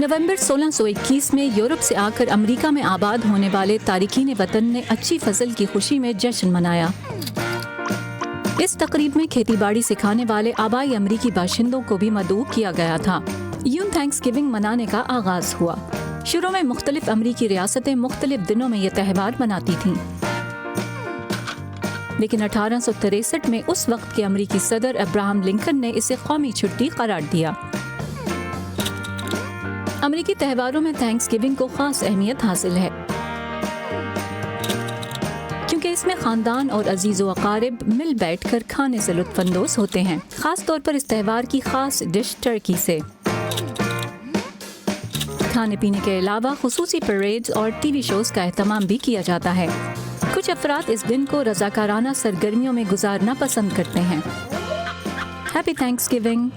نومبر 1621 میں یورپ سے آ کر امریکہ میں آباد ہونے والے تارکین وطن نے اچھی فصل کی خوشی میں جشن منایا۔ اس تقریب میں کھیتی باڑی سکھانے والے آبائی امریکی باشندوں کو بھی مدعو کیا گیا تھا۔ یوں تھینکس گیونگ منانے کا آغاز ہوا۔ شروع میں مختلف امریکی ریاستیں مختلف دنوں میں یہ تہوار مناتی تھیں، لیکن 1863 میں اس وقت کے امریکی صدر ابراہم لنکن نے اسے قومی چھٹی قرار دیا۔ امریکی تہواروں میں تھینکس گیونگ کو خاص اہمیت حاصل ہے، کیونکہ اس میں خاندان اور عزیز و اقارب مل بیٹھ کر کھانے سے لطف اندوز ہوتے ہیں، خاص طور پر اس تہوار کی خاص ڈش ٹرکی سے۔ کھانے پینے کے علاوہ خصوصی پریڈز اور ٹی وی شوز کا اہتمام بھی کیا جاتا ہے۔ کچھ افراد اس دن کو رضاکارانہ سرگرمیوں میں گزارنا پسند کرتے ہیں۔ Happy thanks giving.